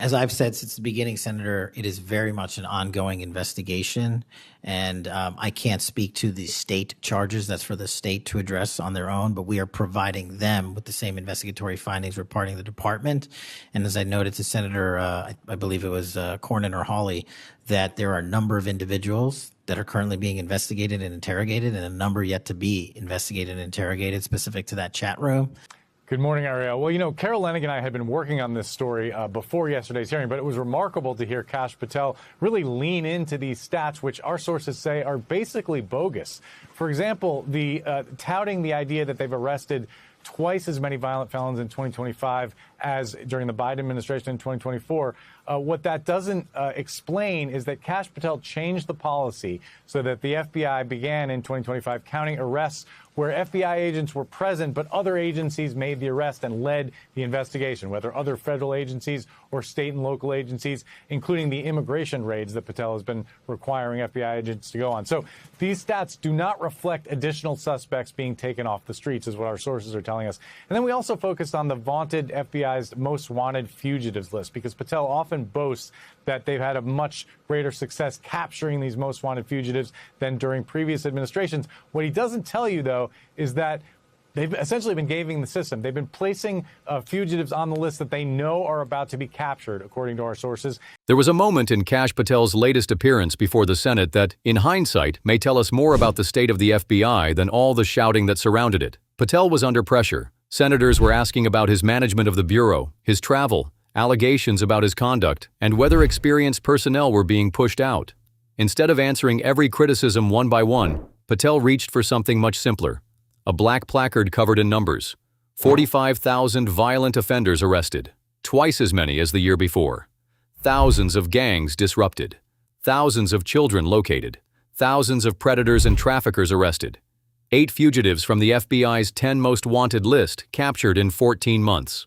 As I've said since the beginning, Senator, it is very much an ongoing investigation, and I can't speak to the state charges. That's for the state to address on their own, but we are providing them with the same investigatory findings reporting the department. And as I noted to Senator, I believe it was Cornyn or Hawley, that there are a number of individuals that are currently being investigated and interrogated, and a number yet to be investigated and interrogated specific to that chat room. Good morning, Ariel. Well, Carol Leonnig and I had been working on this story before yesterday's hearing, but it was remarkable to hear Kash Patel really lean into these stats, which our sources say are basically bogus. For example, touting the idea that they've arrested twice as many violent felons in 2025 as during the Biden administration in 2024. What that doesn't explain is that Kash Patel changed the policy so that the FBI began in 2025 counting arrests where FBI agents were present, but other agencies made the arrest and led the investigation, whether other federal agencies or state and local agencies, including the immigration raids that Patel has been requiring FBI agents to go on. So these stats do not reflect additional suspects being taken off the streets, is what our sources are telling us. And then we also focused on the vaunted FBI's most wanted fugitives list, because Patel often boasts that they've had a much greater success capturing these most wanted fugitives than during previous administrations. What he doesn't tell you, though, is that they've essentially been gaming the system. They've been placing fugitives on the list that they know are about to be captured, according to our sources. There was a moment in Kash Patel's latest appearance before the Senate that, in hindsight, may tell us more about the state of the FBI than all the shouting that surrounded it. Patel was under pressure. Senators were asking about his management of the Bureau, his travel, allegations about his conduct, and whether experienced personnel were being pushed out. Instead of answering every criticism one by one, Patel reached for something much simpler. A black placard covered in numbers. 45,000 violent offenders arrested, twice as many as the year before. Thousands of gangs disrupted. Thousands of children located. Thousands of predators and traffickers arrested. 8 fugitives from the FBI's 10 most wanted list captured in 14 months.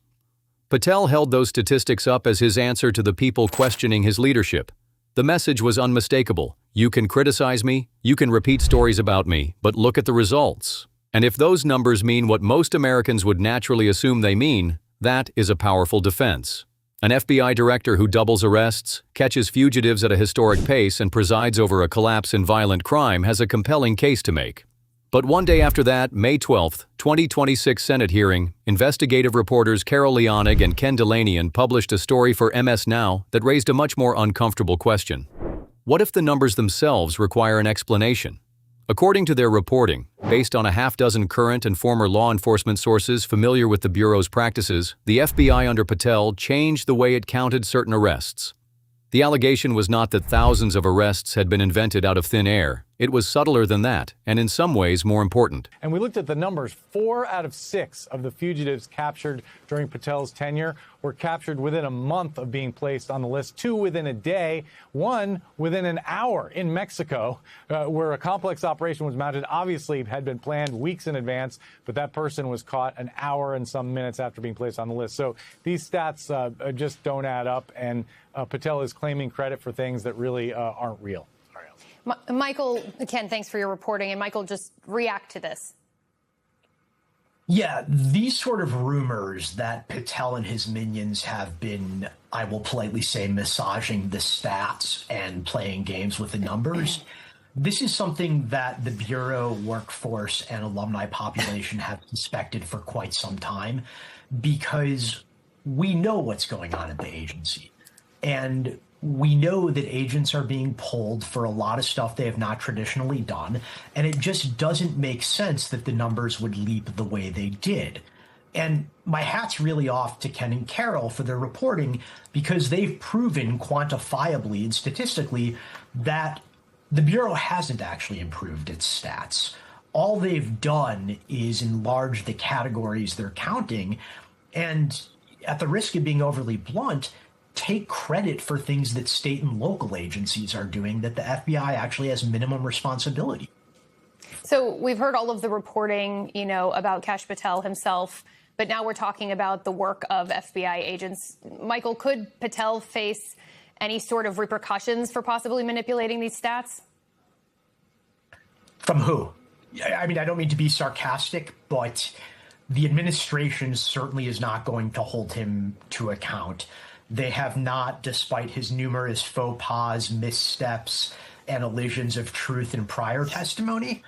Patel held those statistics up as his answer to the people questioning his leadership. The message was unmistakable. You can criticize me, you can repeat stories about me, but look at the results. And if those numbers mean what most Americans would naturally assume they mean, that is a powerful defense. An FBI director who doubles arrests, catches fugitives at a historic pace, and presides over a collapse in violent crime has a compelling case to make. But one day after that, May 12, 2026 Senate hearing, investigative reporters Carol Leonnig and Ken Delanian published a story for MS Now that raised a much more uncomfortable question. What if the numbers themselves require an explanation? According to their reporting, based on a half-dozen current and former law enforcement sources familiar with the Bureau's practices, the FBI under Patel changed the way it counted certain arrests. The allegation was not that thousands of arrests had been invented out of thin air. It was subtler than that, and in some ways more important. And we looked at the numbers. 4 out of 6 of the fugitives captured during Patel's tenure were captured within a month of being placed on the list. 2 within a day, 1 within an hour in Mexico, where a complex operation was mounted. Obviously, it had been planned weeks in advance, but that person was caught an hour and some minutes after being placed on the list. So these stats just don't add up, and Patel is claiming credit for things that really aren't real. Michael, Ken, thanks for your reporting. And Michael, just react to this. Yeah, these sort of rumors that Patel and his minions have been, I will politely say, massaging the stats and playing games with the numbers. This is something that the Bureau workforce and alumni population have suspected for quite some time, because we know what's going on at the agency. And we know that agents are being pulled for a lot of stuff they have not traditionally done, and it just doesn't make sense that the numbers would leap the way they did. And my hat's really off to Ken and Carol for their reporting, because they've proven quantifiably and statistically that the Bureau hasn't actually improved its stats. All they've done is enlarge the categories they're counting, and at the risk of being overly blunt, take credit for things that state and local agencies are doing that the FBI actually has minimum responsibility. So we've heard all of the reporting, about Kash Patel himself, but now we're talking about the work of FBI agents. Michael, could Patel face any sort of repercussions for possibly manipulating these stats? From who? I mean, I don't mean to be sarcastic, but the administration certainly is not going to hold him to account. They have not, despite his numerous faux pas, missteps, and elisions of truth in prior testimony.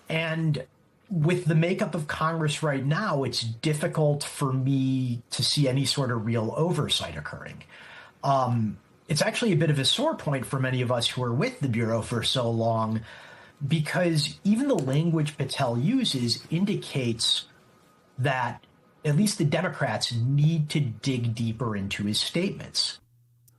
And with the makeup of Congress right now, it's difficult for me to see any sort of real oversight occurring. It's actually a bit of a sore point for many of us who are with the Bureau for so long, because even the language Patel uses indicates that at least the Democrats need to dig deeper into his statements.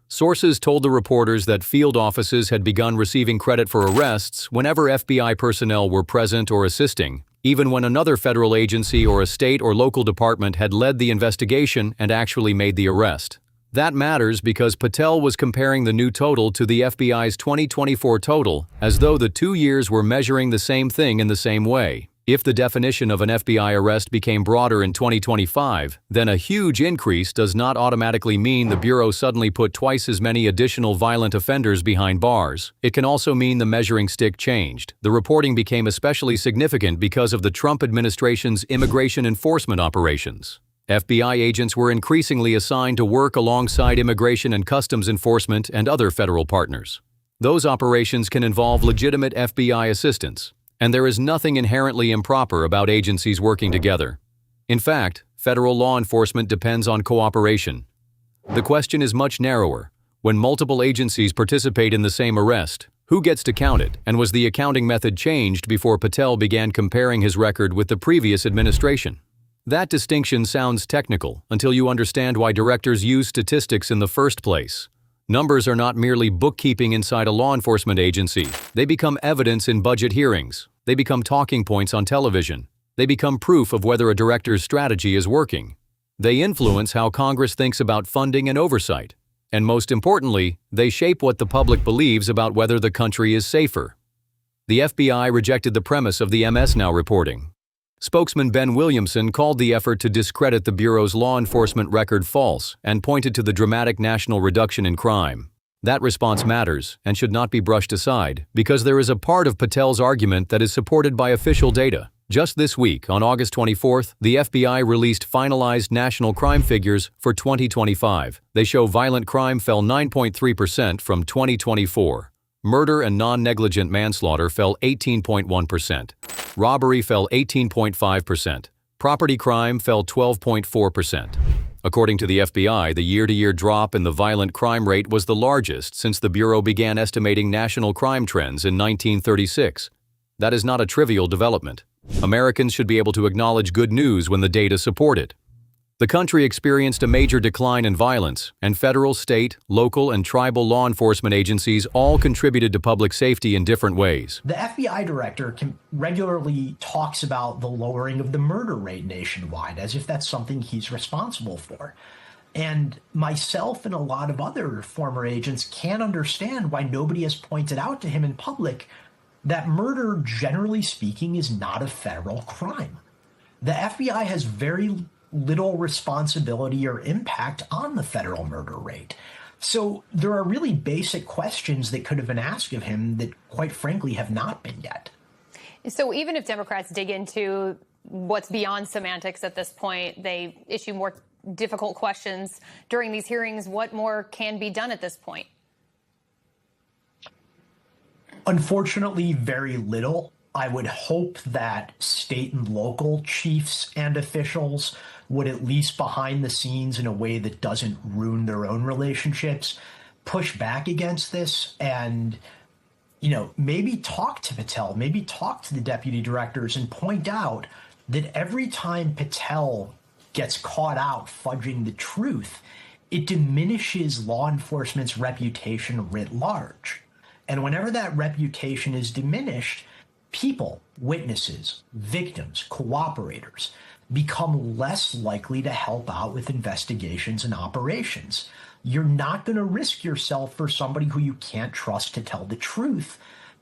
Sources told the reporters that field offices had begun receiving credit for arrests whenever FBI personnel were present or assisting, even when another federal agency or a state or local department had led the investigation and actually made the arrest. That matters because Patel was comparing the new total to the FBI's 2024 total, as though the 2 years were measuring the same thing in the same way. If the definition of an FBI arrest became broader in 2025, then a huge increase does not automatically mean the Bureau suddenly put twice as many additional violent offenders behind bars. It can also mean the measuring stick changed. The reporting became especially significant because of the Trump administration's immigration enforcement operations. FBI agents were increasingly assigned to work alongside immigration and customs enforcement and other federal partners. Those operations can involve legitimate FBI assistance, and there is nothing inherently improper about agencies working together. In fact, federal law enforcement depends on cooperation. The question is much narrower. When multiple agencies participate in the same arrest, who gets to count it, and was the accounting method changed before Patel began comparing his record with the previous administration? That distinction sounds technical until you understand why directors use statistics in the first place. Numbers are not merely bookkeeping inside a law enforcement agency. They become evidence in budget hearings. They become talking points on television. They become proof of whether a director's strategy is working. They influence how Congress thinks about funding and oversight. And most importantly, they shape what the public believes about whether the country is safer. The FBI rejected the premise of the MS Now reporting. Spokesman Ben Williamson called the effort to discredit the Bureau's law enforcement record false and pointed to the dramatic national reduction in crime. That response matters and should not be brushed aside because there is a part of Patel's argument that is supported by official data. Just this week, on August 24th, the FBI released finalized national crime figures for 2025. They show violent crime fell 9.3% from 2024. Murder and non-negligent manslaughter fell 18.1%. Robbery fell 18.5%. Property crime fell 12.4%. According to the FBI, the year-to-year drop in the violent crime rate was the largest since the Bureau began estimating national crime trends in 1936. That is not a trivial development. Americans should be able to acknowledge good news when the data support it. The country experienced a major decline in violence, and federal, state, local, and tribal law enforcement agencies all contributed to public safety in different ways. The FBI director regularly talks about the lowering of the murder rate nationwide, as if that's something he's responsible for. And myself and a lot of other former agents can't understand why nobody has pointed out to him in public that murder, generally speaking, is not a federal crime. The FBI has very little responsibility or impact on the federal murder rate. So there are really basic questions that could have been asked of him that, quite frankly, have not been yet. So even if Democrats dig into what's beyond semantics at this point, they issue more difficult questions during these hearings, what more can be done at this point? Unfortunately, very little. I would hope that state and local chiefs and officials would, at least behind the scenes in a way that doesn't ruin their own relationships, push back against this and, maybe talk to Patel, maybe talk to the deputy directors and point out that every time Patel gets caught out fudging the truth, it diminishes law enforcement's reputation writ large. And whenever that reputation is diminished, people, witnesses, victims, cooperators become less likely to help out with investigations and operations. You're not going to risk yourself for somebody who you can't trust to tell the truth.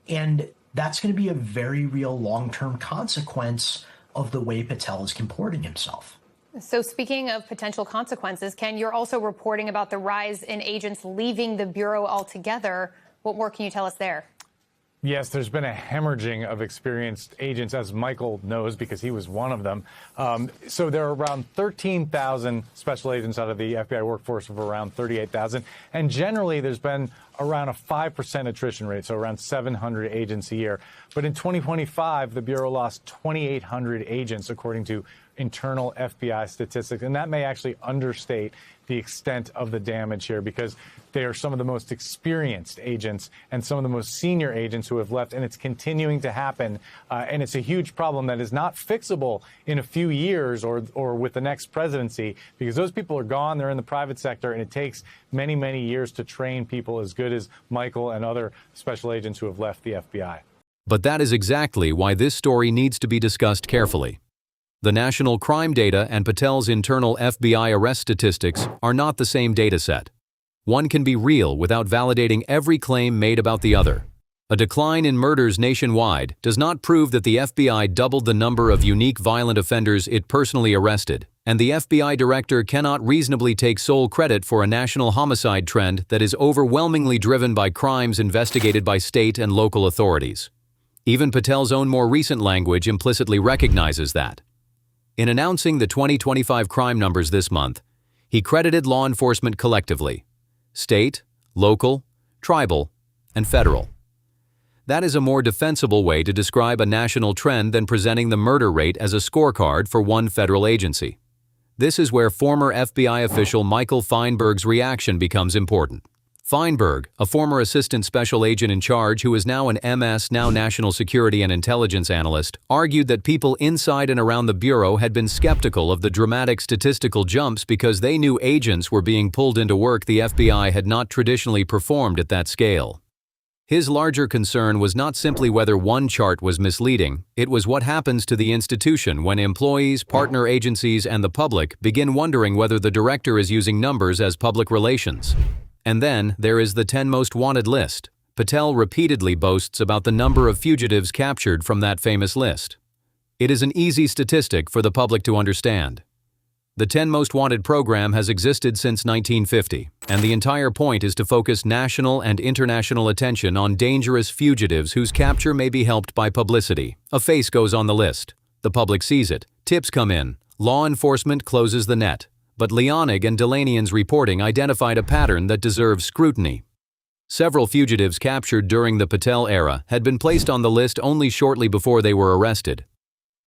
And that's going to be a very real long-term consequence of the way Patel is comporting himself. So speaking of potential consequences, Ken, you're also reporting about the rise in agents leaving the Bureau altogether. What more can you tell us there? Yes, there's been a hemorrhaging of experienced agents, as Michael knows, because he was one of them. So there are around 13,000 special agents out of the FBI workforce of around 38,000. And generally, there's been around a 5% attrition rate, so around 700 agents a year. But in 2025, the Bureau lost 2,800 agents, according to internal FBI statistics. And that may actually understate the extent of the damage here, because they are some of the most experienced agents and some of the most senior agents who have left, and it's continuing to happen. And it's a huge problem that is not fixable in a few years or with the next presidency, because those people are gone. They're in the private sector, and it takes many, many years to train people as good as Michael and other special agents who have left the FBI. But that is exactly why this story needs to be discussed carefully. The national crime data and Patel's internal FBI arrest statistics are not the same data set. One can be real without validating every claim made about the other. A decline in murders nationwide does not prove that the FBI doubled the number of unique violent offenders it personally arrested, and the FBI director cannot reasonably take sole credit for a national homicide trend that is overwhelmingly driven by crimes investigated by state and local authorities. Even Patel's own more recent language implicitly recognizes that. In announcing the 2025 crime numbers this month, he credited law enforcement collectively: state, local, tribal, and federal. That is a more defensible way to describe a national trend than presenting the murder rate as a scorecard for one federal agency. This is where former FBI official Michael Feinberg's reaction becomes important. Feinberg, a former assistant special agent in charge who is now an MS, now National Security and Intelligence Analyst, argued that people inside and around the Bureau had been skeptical of the dramatic statistical jumps because they knew agents were being pulled into work the FBI had not traditionally performed at that scale. His larger concern was not simply whether one chart was misleading, it was what happens to the institution when employees, partner agencies, and the public begin wondering whether the director is using numbers as public relations. And then there is the 10 most wanted list. Patel repeatedly boasts about the number of fugitives captured from that famous list. It is an easy statistic for the public to understand. The 10 Most Wanted program has existed since 1950, and the entire point is to focus national and international attention on dangerous fugitives whose capture may be helped by publicity. A face goes on the list. The public sees it. Tips come in. Law enforcement closes the net. But Leonig and Delanian's reporting identified a pattern that deserves scrutiny. Several fugitives captured during the Patel era had been placed on the list only shortly before they were arrested.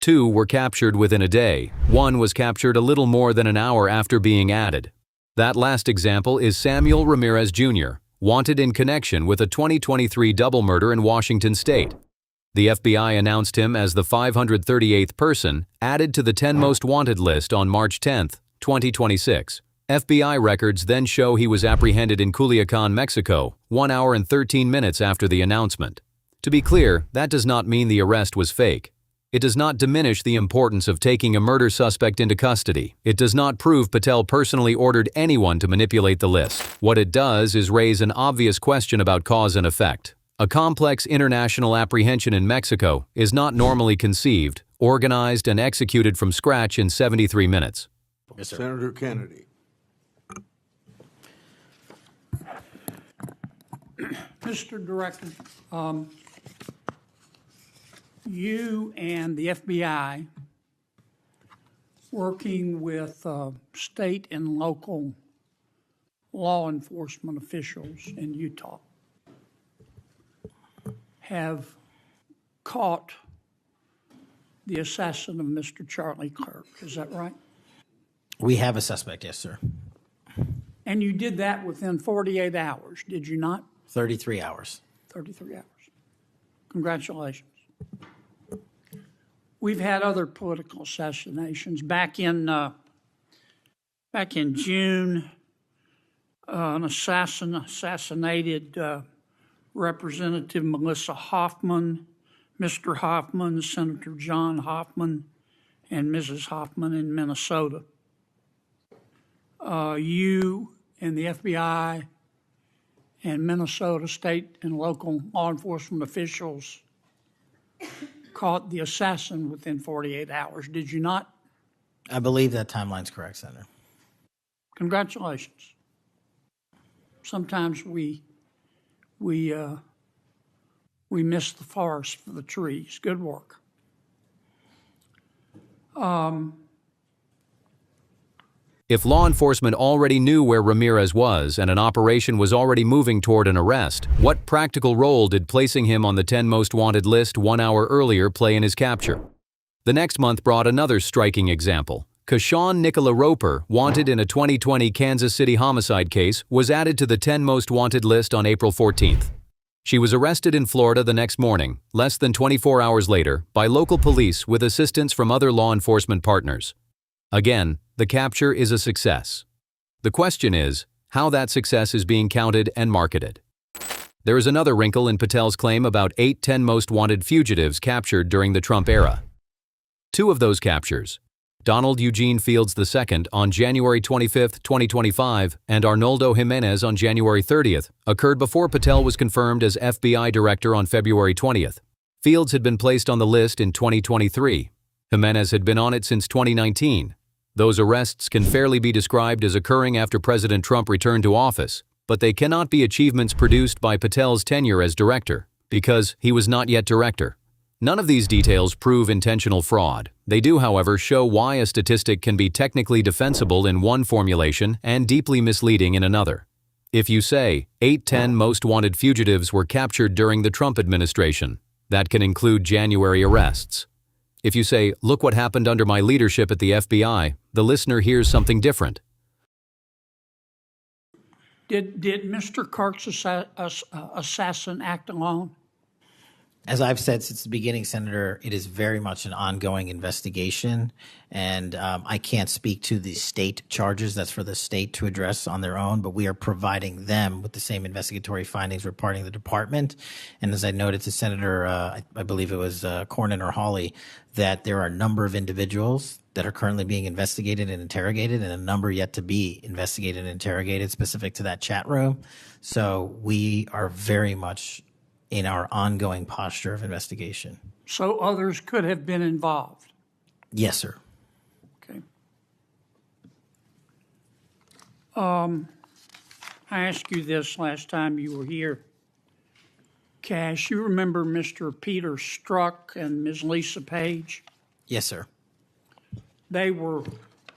2 were captured within a day. 1 was captured a little more than an hour after being added. That last example is Samuel Ramirez Jr., wanted in connection with a 2023 double murder in Washington state. The FBI announced him as the 538th person added to the 10 Most Wanted list on March 10, 2026. FBI records then show he was apprehended in Culiacan, Mexico, 1 hour and 13 minutes after the announcement. To be clear, that does not mean the arrest was fake. It does not diminish the importance of taking a murder suspect into custody. It does not prove Patel personally ordered anyone to manipulate the list. What it does is raise an obvious question about cause and effect. A complex international apprehension in Mexico is not normally conceived, organized, and executed from scratch in 73 minutes. Yes, sir. Senator Kennedy. Mr. Director, you and the FBI, working with state and local law enforcement officials in Utah, have caught the assassin of Mr. Charlie Kirk. Is that right? We have a suspect, yes, sir. And you did that within 48 hours, did you not? 33 hours. 33 hours. Congratulations. We've had other political assassinations. Back in June, an assassinated Representative Melissa Hoffman, Mr. Hoffman, Senator John Hoffman, and Mrs. Hoffman in Minnesota. You and the FBI and Minnesota state and local law enforcement officials caught the assassin within 48 hours, did you not? I believe that timeline's correct, Senator. Congratulations. Sometimes we We missed the forest for the trees. Good work. If law enforcement already knew where Ramirez was and an operation was already moving toward an arrest, what practical role did placing him on the 10 most wanted list 1 hour earlier play in his capture? The next month brought another striking example. Kashawn Nicola Roper, wanted in a 2020 Kansas City homicide case, was added to the 10 most wanted list on April 14th. She was arrested in Florida the next morning, less than 24 hours later, by local police with assistance from other law enforcement partners. Again, the capture is a success. The question is, how that success is being counted and marketed. There is another wrinkle in Patel's claim about 10 most wanted fugitives captured during the Trump era. 2 of those captures, Donald Eugene Fields II on January 25, 2025, and Arnoldo Jimenez on January 30th, occurred before Patel was confirmed as FBI director on February 20th. Fields had been placed on the list in 2023. Jimenez had been on it since 2019. Those arrests can fairly be described as occurring after President Trump returned to office, but they cannot be achievements produced by Patel's tenure as director, because he was not yet director. None of these details prove intentional fraud. They do, however, show why a statistic can be technically defensible in one formulation and deeply misleading in another. If you say 10 most wanted fugitives were captured during the Trump administration, that can include January arrests. If you say, look what happened under my leadership at the FBI, the listener hears something different. Did Mr. Kirk's assassin act alone? As I've said since the beginning, Senator, it is very much an ongoing investigation, and I can't speak to the state charges. That's for the state to address on their own, but we are providing them with the same investigatory findings reporting the department. And as I noted to Senator, I believe it was Cornyn or Hawley, that there are a number of individuals that are currently being investigated and interrogated, and a number yet to be investigated and interrogated specific to that chat room. So we are very much in our ongoing posture of investigation. So others could have been involved? Yes, sir. Okay. I asked you this last time you were here. Kash, you remember Mr. Peter Strzok and Ms. Lisa Page? Yes, sir. Mr.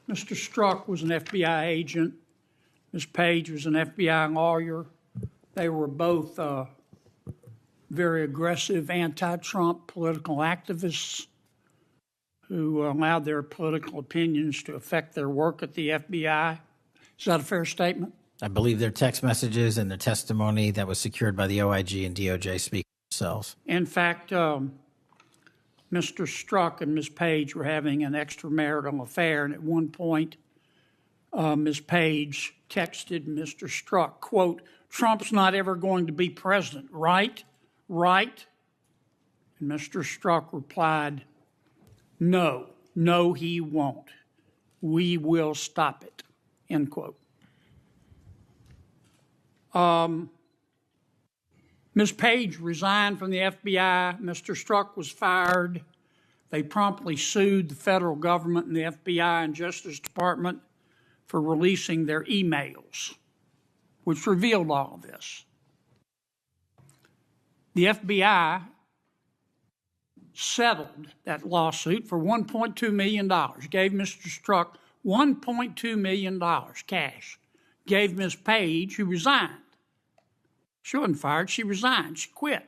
Strzok was an FBI agent. Ms. Page was an FBI lawyer. They were both very aggressive anti-Trump political activists who allowed their political opinions to affect their work at the FBI. Is that a fair statement? I believe their text messages and their testimony that was secured by the OIG and DOJ speak for themselves. In fact, Mr. Strzok and Ms. Page were having an extramarital affair, and at one point, Ms. Page texted Mr. Strzok, quote, "Trump's not ever going to be president, right? Right?" And Mr. Strzok replied, "No, he won't. We will stop it," end quote. Ms. Page resigned from the FBI. Mr. Strzok was fired. They promptly sued the federal government and the FBI and Justice Department for releasing their emails, which revealed all of this. The FBI settled that lawsuit for $1.2 million, gave Mr. Strzok $1.2 million cash, gave Ms. Page, who resigned. She wasn't fired, she resigned, she quit.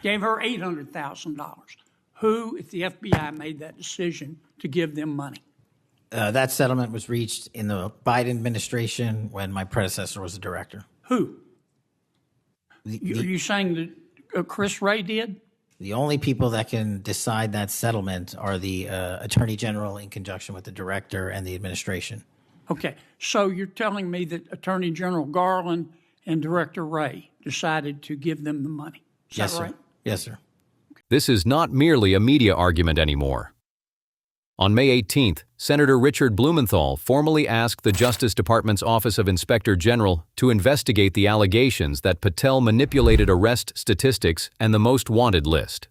Gave her $800,000. Who, if the FBI made that decision to give them money? That settlement was reached in the Biden administration when my predecessor was the director. Who? Are you saying that Chris Wray did? The only people that can decide that settlement are the Attorney General in conjunction with the director and the administration. Okay, so you're telling me that Attorney General Garland and Director Wray decided to give them the money. Is Yes, that sir. right? Yes, sir. This is not merely a media argument anymore. On May 18th, Senator Richard Blumenthal formally asked the Justice Department's Office of Inspector General to investigate the allegations that Patel manipulated arrest statistics and the most wanted list.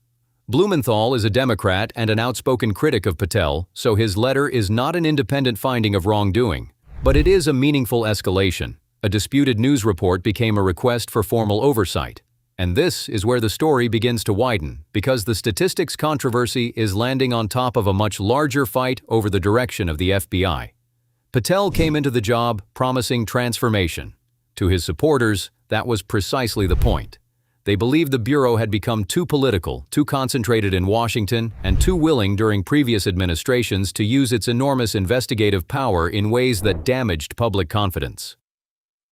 Blumenthal is a Democrat and an outspoken critic of Patel, so his letter is not an independent finding of wrongdoing, but it is a meaningful escalation. A disputed news report became a request for formal oversight. And this is where the story begins to widen, because the statistics controversy is landing on top of a much larger fight over the direction of the FBI. Patel came into the job promising transformation. To his supporters, that was precisely the point. They believed the Bureau had become too political, too concentrated in Washington, and too willing during previous administrations to use its enormous investigative power in ways that damaged public confidence.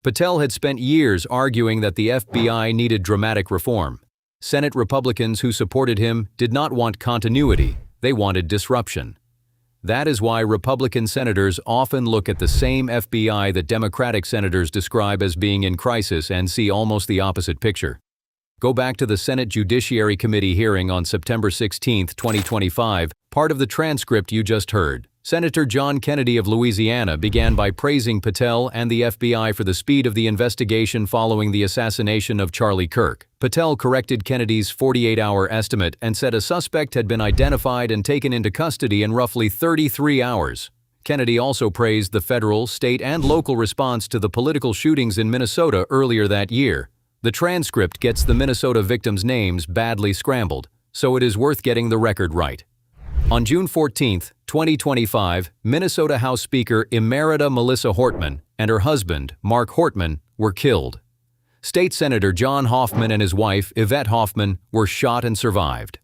Patel had spent years arguing that the FBI needed dramatic reform. Senate Republicans who supported him did not want continuity, they wanted disruption. That is why Republican senators often look at the same FBI that Democratic senators describe as being in crisis and see almost the opposite picture. Go back to the Senate Judiciary Committee hearing on September 16, 2025, part of the transcript you just heard. Senator John Kennedy of Louisiana began by praising Patel and the FBI for the speed of the investigation following the assassination of Charlie Kirk. Patel corrected Kennedy's 48-hour estimate and said a suspect had been identified and taken into custody in roughly 33 hours. Kennedy also praised the federal, state, and local response to the political shootings in Minnesota earlier that year. The transcript gets the Minnesota victims' names badly scrambled, so it is worth getting the record right. On June 14, 2025, Minnesota House Speaker Emerita Melissa Hortman and her husband, Mark Hortman, were killed. State Senator John Hoffman and his wife, Yvette Hoffman, were shot and survived.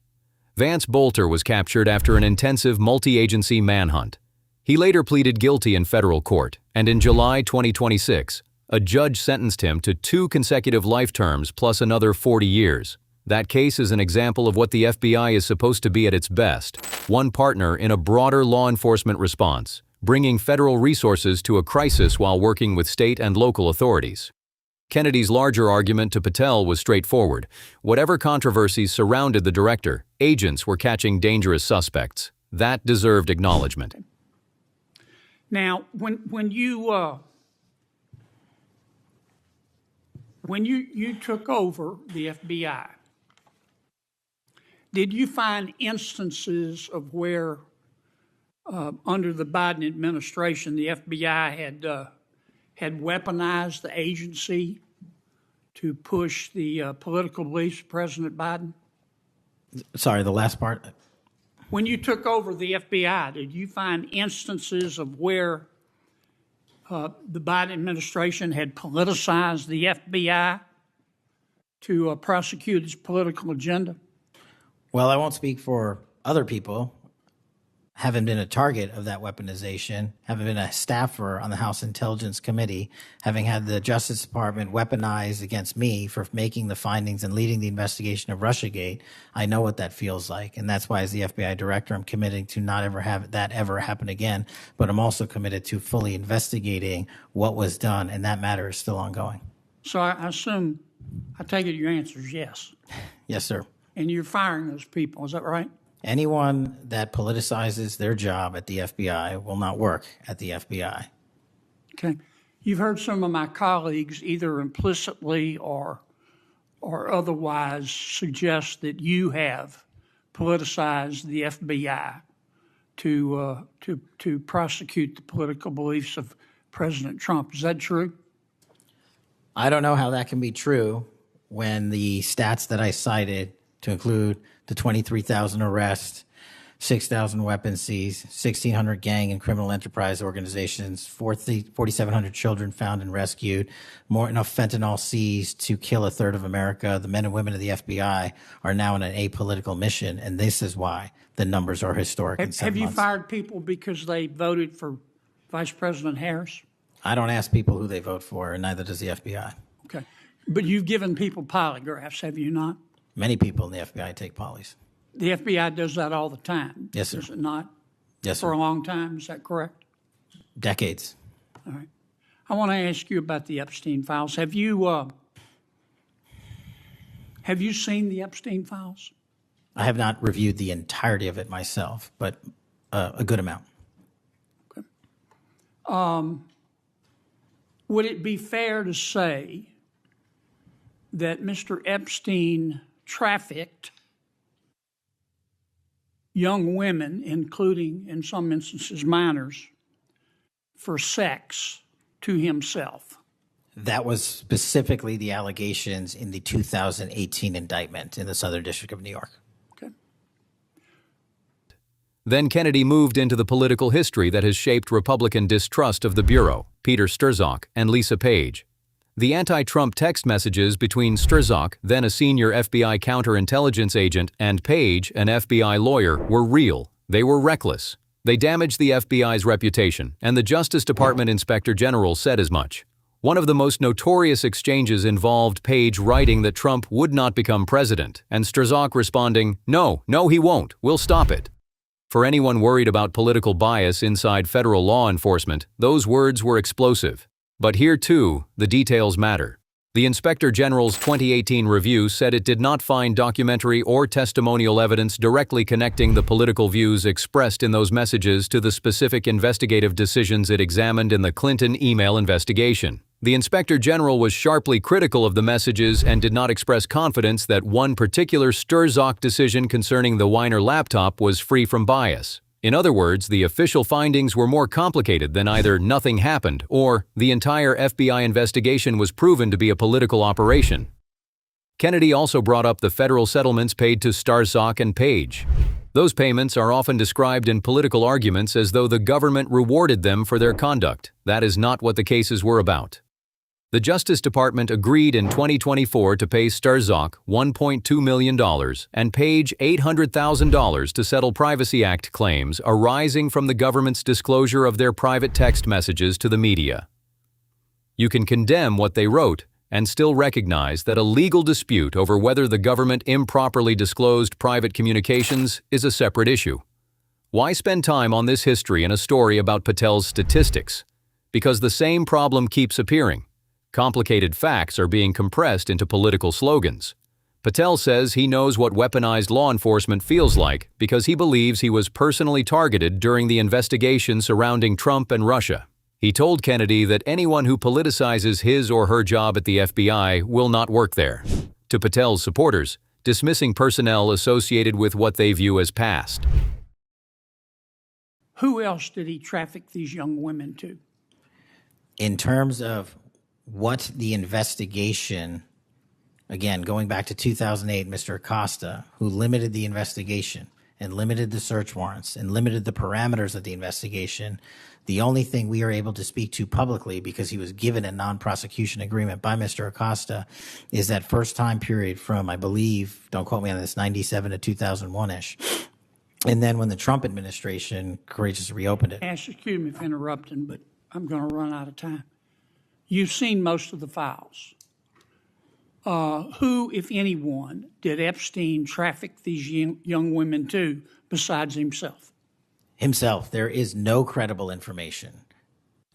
Vance Bolter was captured after an intensive multi-agency manhunt. He later pleaded guilty in federal court, and in July 2026, a judge sentenced him to 2 consecutive life terms plus another 40 years. That case is an example of what the FBI is supposed to be at its best, one partner in a broader law enforcement response, bringing federal resources to a crisis while working with state and local authorities. Kennedy's larger argument to Patel was straightforward. Whatever controversies surrounded the director, agents were catching dangerous suspects. That deserved acknowledgement. Now, when you took over the FBI, did you find instances of where, under the Biden administration, the FBI had weaponized the agency to push the political beliefs of President Biden? Sorry, the last part. When you took over the FBI, did you find instances of where the Biden administration had politicized the FBI to prosecute its political agenda? Well, I won't speak for other people. Having been a target of that weaponization, having been a staffer on the House Intelligence Committee, having had the Justice Department weaponized against me for making the findings and leading the investigation of Russiagate, I know what that feels like. And that's why, as the FBI director, I'm committed to not ever have that ever happen again. But I'm also committed to fully investigating what was done, and that matter is still ongoing. So I take it your answer is yes. Yes, sir. And you're firing those people, is that right? Anyone that politicizes their job at the FBI will not work at the FBI. Okay. You've heard some of my colleagues either implicitly or otherwise suggest that you have politicized the FBI to prosecute the political beliefs of President Trump. Is that true? I don't know how that can be true when the stats that I cited, to include the 23,000 arrests, 6,000 weapons seized, 1,600 gang and criminal enterprise organizations, 4,700 children found and rescued, more enough fentanyl seized to kill a third of America. The men and women of the FBI are now on an apolitical mission, and this is why the numbers are historic. Have you fired people because they voted for Vice President Harris? I don't ask people who they vote for, and neither does the FBI. Okay. But you've given people polygraphs, have you not? Many people in the FBI take polys. The FBI does that all the time. Yes, sir. Does it not? Yes, sir. For a long time, is that correct? Decades. All right. I want to ask you about the Epstein files. Have you seen the Epstein files? I have not reviewed the entirety of it myself, but a good amount. Okay. Would it be fair to say that Mr. Epstein trafficked young women, including, in some instances, minors, for sex to himself? That was specifically the allegations in the 2018 indictment in the Southern District of New York. Okay. Then Kennedy moved into the political history that has shaped Republican distrust of the Bureau, Peter Strzok and Lisa Page. The anti-Trump text messages between Strzok, then a senior FBI counterintelligence agent, and Page, an FBI lawyer, were real. They were reckless. They damaged the FBI's reputation, and the Justice Department Inspector General said as much. One of the most notorious exchanges involved Page writing that Trump would not become president, and Strzok responding, "No, he won't. We'll stop it." For anyone worried about political bias inside federal law enforcement, those words were explosive. But here, too, the details matter. The Inspector General's 2018 review said it did not find documentary or testimonial evidence directly connecting the political views expressed in those messages to the specific investigative decisions it examined in the Clinton email investigation. The Inspector General was sharply critical of the messages and did not express confidence that one particular Strzok decision concerning the Weiner laptop was free from bias. In other words, the official findings were more complicated than either nothing happened or the entire FBI investigation was proven to be a political operation. Kennedy also brought up the federal settlements paid to Strzok and Page. Those payments are often described in political arguments as though the government rewarded them for their conduct. That is not what the cases were about. The Justice Department agreed in 2024 to pay Strzok $1.2 million and Page $800,000 to settle Privacy Act claims arising from the government's disclosure of their private text messages to the media. You can condemn what they wrote and still recognize that a legal dispute over whether the government improperly disclosed private communications is a separate issue. Why spend time on this history in a story about Patel's statistics? Because the same problem keeps appearing. Complicated facts are being compressed into political slogans. Patel says he knows what weaponized law enforcement feels like because he believes he was personally targeted during the investigation surrounding Trump and Russia. He told Kennedy that anyone who politicizes his or her job at the FBI will not work there. To Patel's supporters, dismissing personnel associated with what they view as past. Who else did he traffic these young women to? In terms of what the investigation, again, going back to 2008, Mr. Acosta, who limited the investigation and limited the search warrants and limited the parameters of the investigation, the only thing we are able to speak to publicly, because he was given a non-prosecution agreement by Mr. Acosta, is that first time period from, I believe, don't quote me on this, 97 to 2001-ish. And then when the Trump administration courageously reopened it. Excuse me for interrupting, but I'm going to run out of time. You've seen most of the files. Who, if anyone, did Epstein traffic these young women to besides himself? Himself. There is no credible information.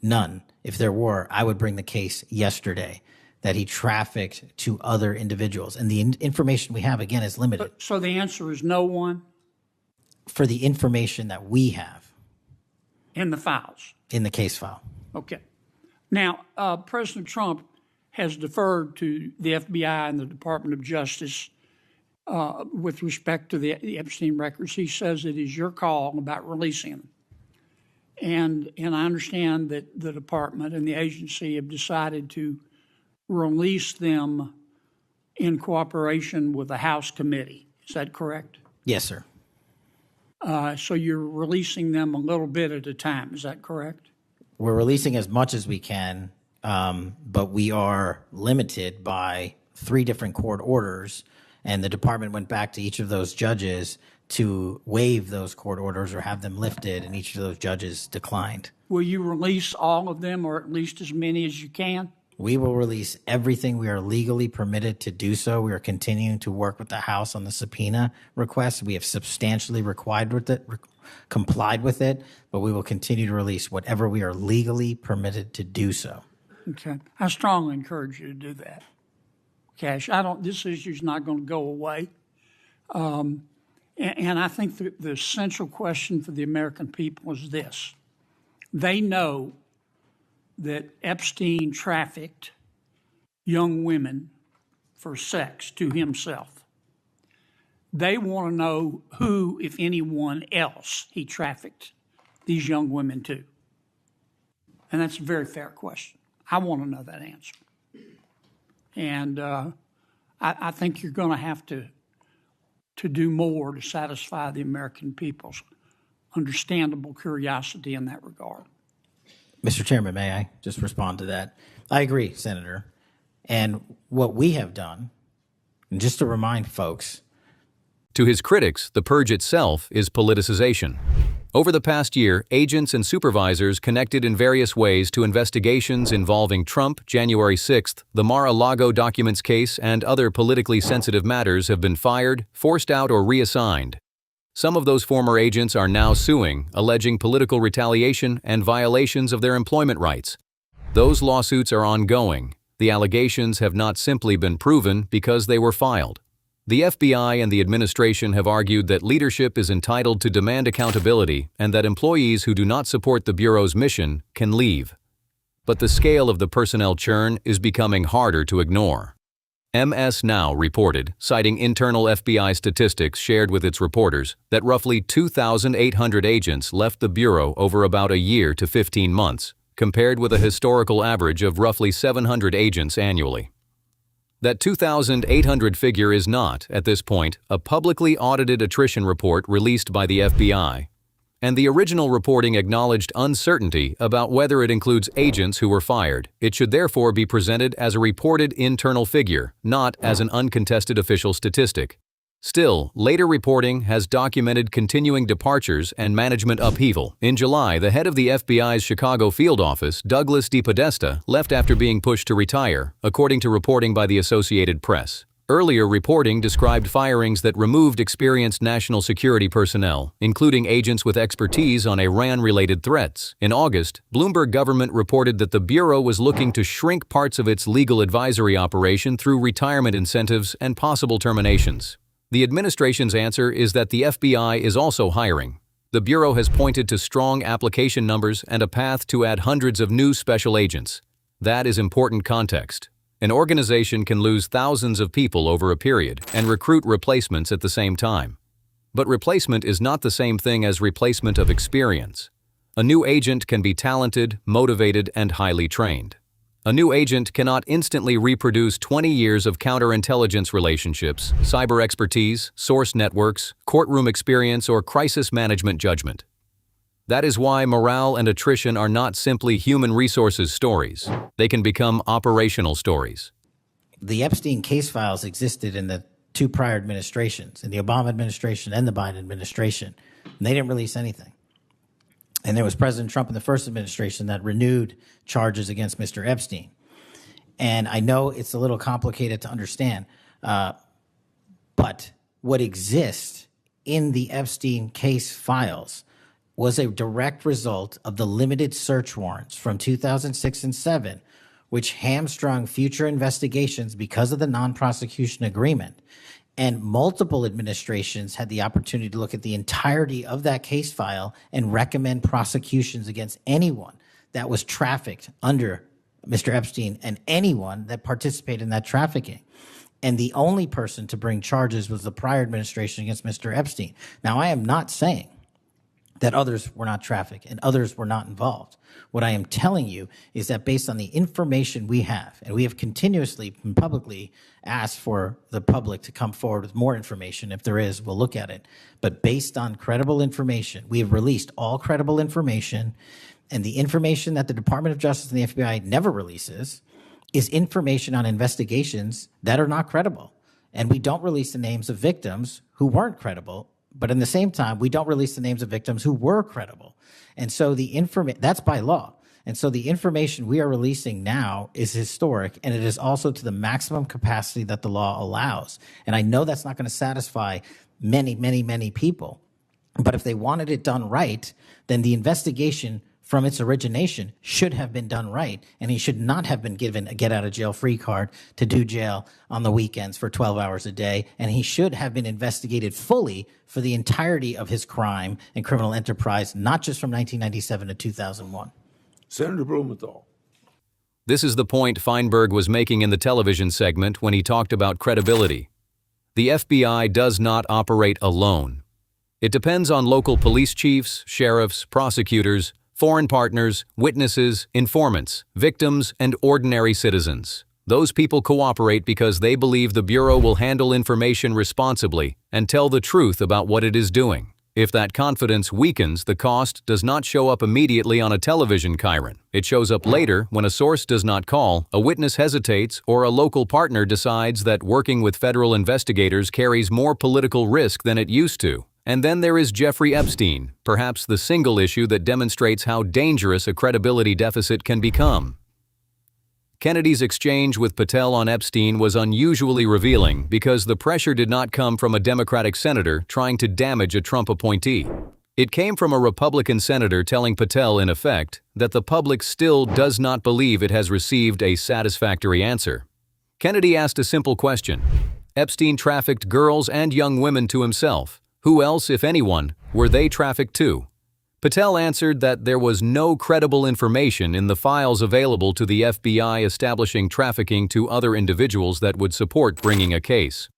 None. If there were, I would bring the case yesterday that he trafficked to other individuals. And the information we have, again, is limited. So the answer is no one? For the information that we have. In the files? In the case file. Okay. Now, President Trump has deferred to the FBI and the Department of Justice with respect to the Epstein records. He says it is your call about releasing them. And I understand that the department and the agency have decided to release them in cooperation with the House committee. Is that correct? Yes, sir. So you're releasing them a little bit at a time. Is that correct? We're releasing as much as we can, but we are limited by 3 different court orders, and the department went back to each of those judges to waive those court orders or have them lifted, and each of those judges declined. Will you release all of them, or at least as many as you can? We will release everything we are legally permitted to do so. We are continuing to work with the House on the subpoena request. We have substantially complied with it, but we will continue to release whatever we are legally permitted to do so. Okay. I strongly encourage you to do that. Kash, this issue is not going to go away. And I think the central question for the American people is this. They know that Epstein trafficked young women for sex to himself. They want to know who, if anyone else, he trafficked these young women to. And that's a very fair question. I want to know that answer. And I think you're going to have to do more to satisfy the American people's understandable curiosity in that regard. Mr. Chairman, may I just respond to that? I agree, Senator. And what we have done, and just to remind folks, To his critics, the purge itself is politicization. Over the past year, agents and supervisors connected in various ways to investigations involving Trump, January 6th, the Mar-a-Lago documents case, and other politically sensitive matters have been fired, forced out, or reassigned. Some of those former agents are now suing, alleging political retaliation and violations of their employment rights. Those lawsuits are ongoing. The allegations have not simply been proven because they were filed. The FBI and the administration have argued that leadership is entitled to demand accountability and that employees who do not support the Bureau's mission can leave. But the scale of the personnel churn is becoming harder to ignore. MS Now reported, citing internal FBI statistics shared with its reporters, that roughly 2,800 agents left the Bureau over about a year to 15 months, compared with a historical average of roughly 700 agents annually. That 2,800 figure is not, at this point, a publicly audited attrition report released by the FBI, and the original reporting acknowledged uncertainty about whether it includes agents who were fired. It should therefore be presented as a reported internal figure, not as an uncontested official statistic. Still, later reporting has documented continuing departures and management upheaval. In July, the head of the FBI's Chicago field office, Douglas DePodesta, left after being pushed to retire, according to reporting by the Associated Press. Earlier reporting described firings that removed experienced national security personnel, including agents with expertise on Iran-related threats. In August, Bloomberg government reported that the Bureau was looking to shrink parts of its legal advisory operation through retirement incentives and possible terminations. The administration's answer is that the FBI is also hiring. The Bureau has pointed to strong application numbers and a path to add hundreds of new special agents. That is important context. An organization can lose thousands of people over a period and recruit replacements at the same time. But replacement is not the same thing as replacement of experience. A new agent can be talented, motivated, and highly trained. A new agent cannot instantly reproduce 20 years of counterintelligence relationships, cyber expertise, source networks, courtroom experience, or crisis management judgment. That is why morale and attrition are not simply human resources stories. They can become operational stories. the Epstein case files existed in the two prior administrations, in the Obama administration and the Biden administration. And they didn't release anything. And there was President Trump in the first administration that renewed charges against Mr. Epstein. And I know it's a little complicated to understand, but what exists in the Epstein case files was a direct result of the limited search warrants from 2006 and 7, which hamstrung future investigations because of the non-prosecution agreement. And multiple administrations had the opportunity to look at the entirety of that case file and recommend prosecutions against anyone that was trafficked under Mr. Epstein and anyone that participated in that trafficking. And the only person to bring charges was the prior administration against Mr. Epstein. Now, I am not saying that others were not trafficked and others were not involved. What I am telling you is that based on the information we have, and we have continuously and publicly asked for the public to come forward with more information. If there is, we'll look at it. But based on credible information, we have released all credible information, and the information that the Department of Justice and the FBI never releases is information on investigations that are not credible. And we don't release the names of victims who weren't credible. But in the same time, we don't release the names of victims who were credible. And so the information, that's by law. And so the information we are releasing now is historic, and it is also to the maximum capacity that the law allows. And I know that's not going to satisfy many people. But if they wanted it done right, then the investigation from its origination should have been done right, and he should not have been given a get-out-of-jail-free card to do jail on the weekends for 12 hours a day, and he should have been investigated fully for the entirety of his crime and criminal enterprise, not just from 1997 to 2001. Senator Blumenthal. This is the point Feinberg was making in the television segment when he talked about credibility. The FBI does not operate alone. It depends on local police chiefs, sheriffs, prosecutors, foreign partners, witnesses, informants, victims, and ordinary citizens. Those people cooperate because they believe the Bureau will handle information responsibly and tell the truth about what it is doing. If that confidence weakens, the cost does not show up immediately on a television chyron. It shows up later when a source does not call, a witness hesitates, or a local partner decides that working with federal investigators carries more political risk than it used to. And then there is Jeffrey Epstein, perhaps the single issue that demonstrates how dangerous a credibility deficit can become. Kennedy's exchange with Patel on Epstein was unusually revealing because the pressure did not come from a Democratic senator trying to damage a Trump appointee. It came from a Republican senator telling Patel, in effect, that the public still does not believe it has received a satisfactory answer. Kennedy asked a simple question. Epstein trafficked girls and young women to himself. Who else, if anyone, were they trafficked to? Patel answered that there was no credible information in the files available to the FBI establishing trafficking to other individuals that would support bringing a case.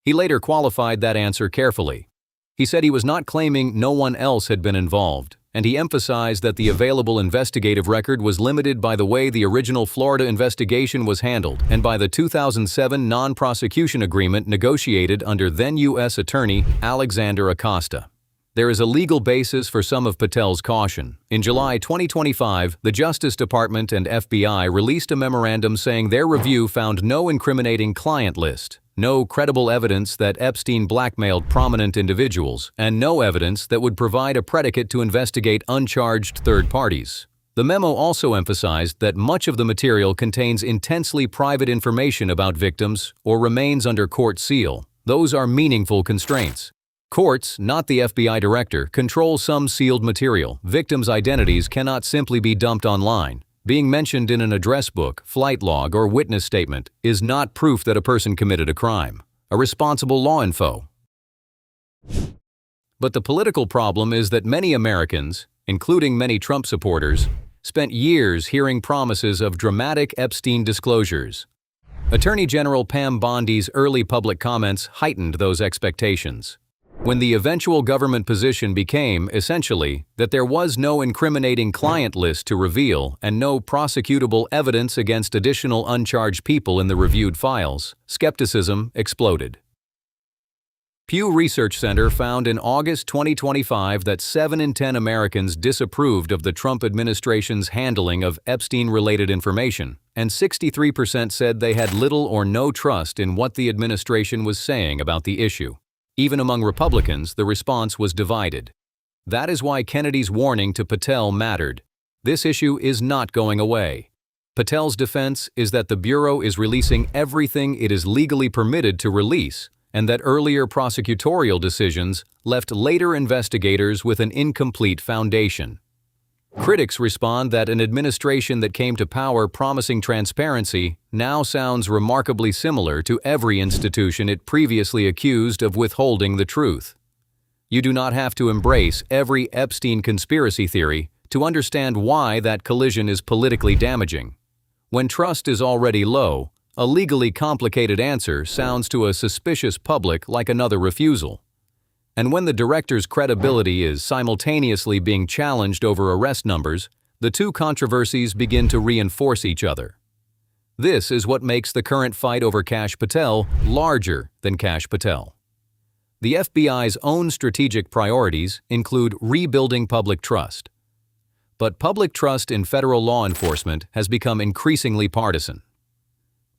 He later qualified that answer carefully. He said he was not claiming no one else had been involved, and he emphasized that the available investigative record was limited by the way the original Florida investigation was handled and by the 2007 non-prosecution agreement negotiated under then U.S. Attorney Alexander Acosta. There is a legal basis for some of Patel's caution. In July 2025, the Justice Department and FBI released a memorandum saying their review found no incriminating client list, no credible evidence that Epstein blackmailed prominent individuals, and no evidence that would provide a predicate to investigate uncharged third parties. The memo also emphasized that much of the material contains intensely private information about victims or remains under court seal. Those are meaningful constraints. Courts, not the FBI director, control some sealed material. Victims' identities cannot simply be dumped online. Being mentioned in an address book, flight log, or witness statement is not proof that a person committed a crime. A responsible law info. But the political problem is that many Americans, including many Trump supporters, spent years hearing promises of dramatic Epstein disclosures. Attorney General Pam Bondi's early public comments heightened those expectations. When the eventual government position became, essentially, that there was no incriminating client list to reveal and no prosecutable evidence against additional uncharged people in the reviewed files, skepticism exploded. Pew Research Center found in August 2025 that 7 in 10 Americans disapproved of the Trump administration's handling of Epstein-related information, and 63% said they had little or no trust in what the administration was saying about the issue. Even among Republicans, the response was divided. That is why Kennedy's warning to Patel mattered. This issue is not going away. Patel's defense is that the Bureau is releasing everything it is legally permitted to release, and that earlier prosecutorial decisions left later investigators with an incomplete foundation. Critics respond that an administration that came to power promising transparency now sounds remarkably similar to every institution it previously accused of withholding the truth. You do not have to embrace every Epstein conspiracy theory to understand why that collision is politically damaging. When trust is already low, a legally complicated answer sounds to a suspicious public like another refusal. And when the director's credibility is simultaneously being challenged over arrest numbers, the two controversies begin to reinforce each other. This is what makes the current fight over Kash Patel larger than Kash Patel. The FBI's own strategic priorities include rebuilding public trust. But public trust in federal law enforcement has become increasingly partisan.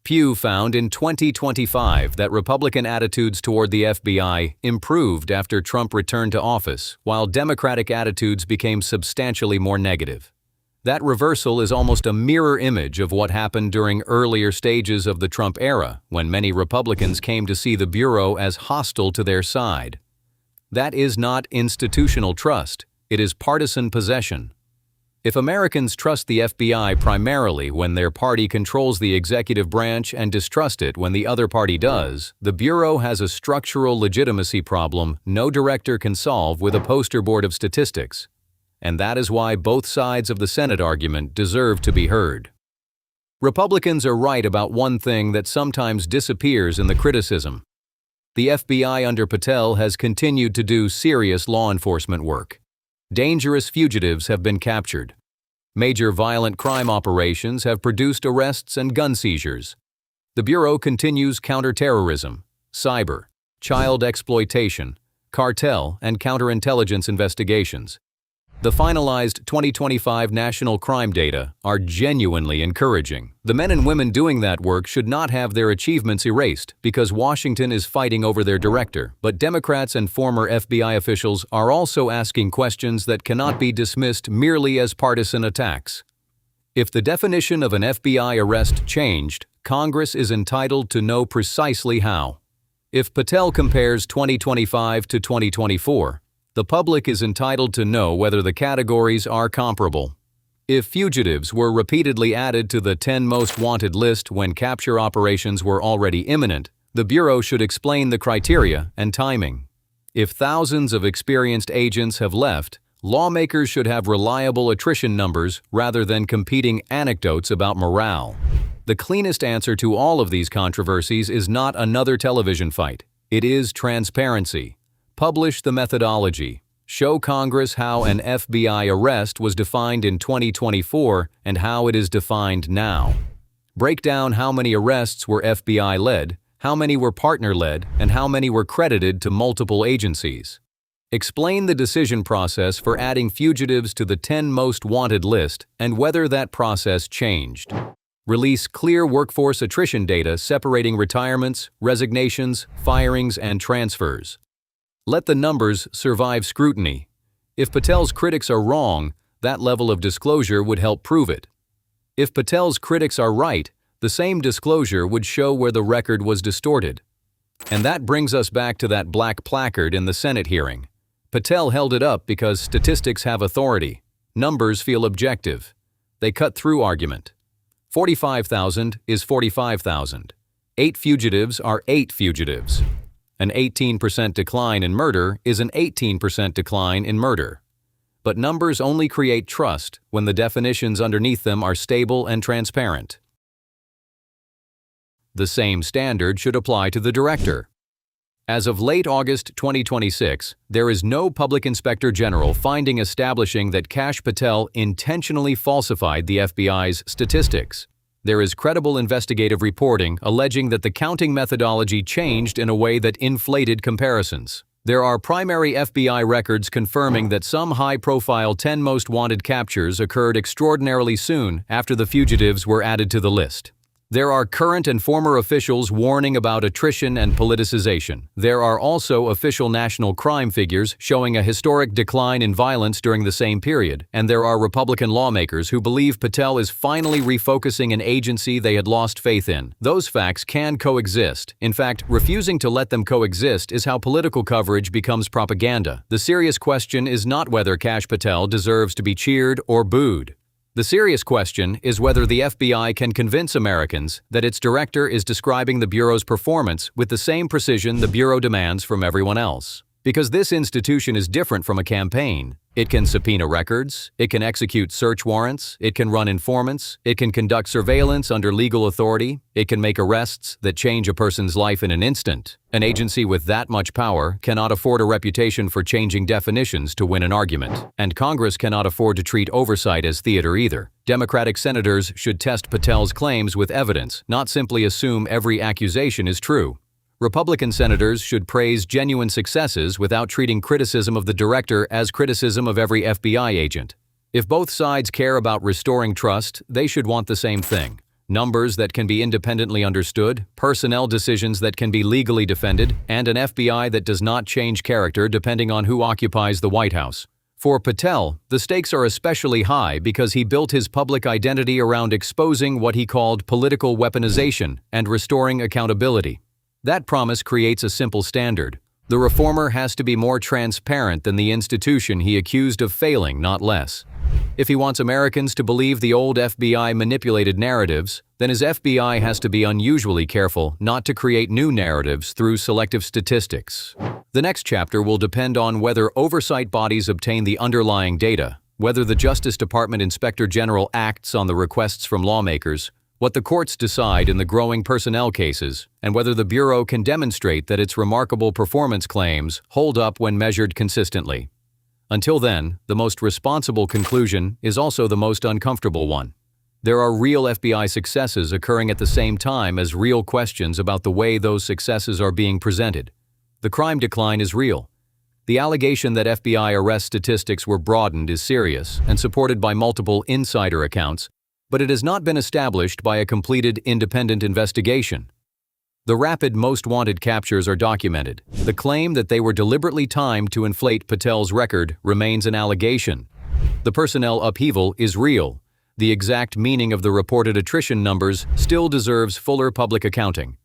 Pew found in 2025 that Republican attitudes toward the FBI improved after Trump returned to office, while Democratic attitudes became substantially more negative. That reversal is almost a mirror image of what happened during earlier stages of the Trump era, when many Republicans came to see the Bureau as hostile to their side. That is not institutional trust, it is partisan possession. If Americans trust the FBI primarily when their party controls the executive branch and distrust it when the other party does, the Bureau has a structural legitimacy problem no director can solve with a poster board of statistics. And that is why both sides of the Senate argument deserve to be heard. Republicans are right about one thing that sometimes disappears in the criticism. The FBI under Patel has continued to do serious law enforcement work. Dangerous fugitives have been captured. Major violent crime operations have produced arrests and gun seizures. The Bureau continues counterterrorism, cyber, child exploitation, cartel, and counterintelligence investigations. The finalized 2025 national crime data are genuinely encouraging. The men and women doing that work should not have their achievements erased because Washington is fighting over their director, but Democrats and former FBI officials are also asking questions that cannot be dismissed merely as partisan attacks. If the definition of an FBI arrest changed, Congress is entitled to know precisely how. If Patel compares 2025 to 2024, the public is entitled to know whether the categories are comparable. If fugitives were repeatedly added to the 10 most wanted list when capture operations were already imminent, the Bureau should explain the criteria and timing. If thousands of experienced agents have left, lawmakers should have reliable attrition numbers rather than competing anecdotes about morale. The cleanest answer to all of these controversies is not another television fight. It is transparency. Publish the methodology. Show Congress how an FBI arrest was defined in 2024 and how it is defined now. Break down how many arrests were FBI-led, how many were partner-led, and how many were credited to multiple agencies. Explain the decision process for adding fugitives to the 10 most wanted list and whether that process changed. Release clear workforce attrition data separating retirements, resignations, firings, and transfers. Let the numbers survive scrutiny. If Patel's critics are wrong, that level of disclosure would help prove it. If Patel's critics are right, the same disclosure would show where the record was distorted. And that brings us back to that black placard in the Senate hearing. Patel held it up because statistics have authority. Numbers feel objective. They cut through argument. 45,000 is 45,000. 8 fugitives are 8 fugitives. An 18% decline in murder is an 18% decline in murder. But numbers only create trust when the definitions underneath them are stable and transparent. The same standard should apply to the director. As of late August 2026, there is no public inspector general finding establishing that Kash Patel intentionally falsified the FBI's statistics. There is credible investigative reporting alleging that the counting methodology changed in a way that inflated comparisons. There are primary FBI records confirming that some high-profile 10 most wanted captures occurred extraordinarily soon after the fugitives were added to the list. There are current and former officials warning about attrition and politicization. There are also official national crime figures showing a historic decline in violence during the same period, and there are Republican lawmakers who believe Patel is finally refocusing an agency they had lost faith in. Those facts can coexist. In fact, refusing to let them coexist is how political coverage becomes propaganda. The serious question is not whether Kash Patel deserves to be cheered or booed. The serious question is whether the FBI can convince Americans that its director is describing the Bureau's performance with the same precision the Bureau demands from everyone else. Because this institution is different from a campaign. It can subpoena records, it can execute search warrants, it can run informants, it can conduct surveillance under legal authority, it can make arrests that change a person's life in an instant. An agency with that much power cannot afford a reputation for changing definitions to win an argument. And Congress cannot afford to treat oversight as theater either. Democratic senators should test Patel's claims with evidence, not simply assume every accusation is true. Republican senators should praise genuine successes without treating criticism of the director as criticism of every FBI agent. If both sides care about restoring trust, they should want the same thing. Numbers that can be independently understood, personnel decisions that can be legally defended, and an FBI that does not change character depending on who occupies the White House. For Patel, the stakes are especially high because he built his public identity around exposing what he called political weaponization and restoring accountability. That promise creates a simple standard. The reformer has to be more transparent than the institution he accused of failing, not less. If he wants Americans to believe the old FBI manipulated narratives, then his FBI has to be unusually careful not to create new narratives through selective statistics. The next chapter will depend on whether oversight bodies obtain the underlying data, whether the Justice Department Inspector General acts on the requests from lawmakers, what the courts decide in the growing personnel cases, and whether the Bureau can demonstrate that its remarkable performance claims hold up when measured consistently. Until then, the most responsible conclusion is also the most uncomfortable one. There are real FBI successes occurring at the same time as real questions about the way those successes are being presented. The crime decline is real. The allegation that FBI arrest statistics were broadened is serious and supported by multiple insider accounts, but it has not been established by a completed independent investigation. The rapid most wanted captures are documented. The claim that they were deliberately timed to inflate Patel's record remains an allegation. The personnel upheaval is real. The exact meaning of the reported attrition numbers still deserves fuller public accounting.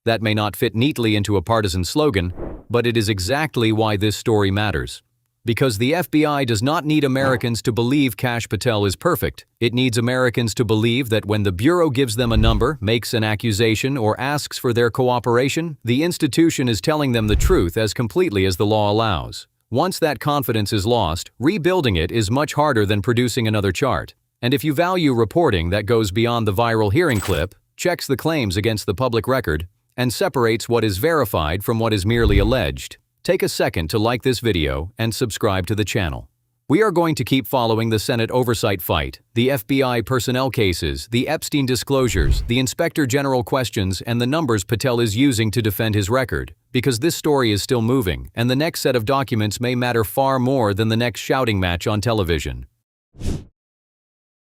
That may not fit neatly into a partisan slogan, but it is exactly why this story matters. Because the FBI does not need Americans to believe Kash Patel is perfect. It needs Americans to believe that when the Bureau gives them a number, makes an accusation, or asks for their cooperation, the institution is telling them the truth as completely as the law allows. Once that confidence is lost, rebuilding it is much harder than producing another chart. And if you value reporting that goes beyond the viral hearing clip, checks the claims against the public record, and separates what is verified from what is merely alleged, take a second to like this video and subscribe to the channel. We are going to keep following the Senate oversight fight, the FBI personnel cases, the Epstein disclosures, the Inspector General questions, and the numbers Patel is using to defend his record, because this story is still moving, and the next set of documents may matter far more than the next shouting match on television.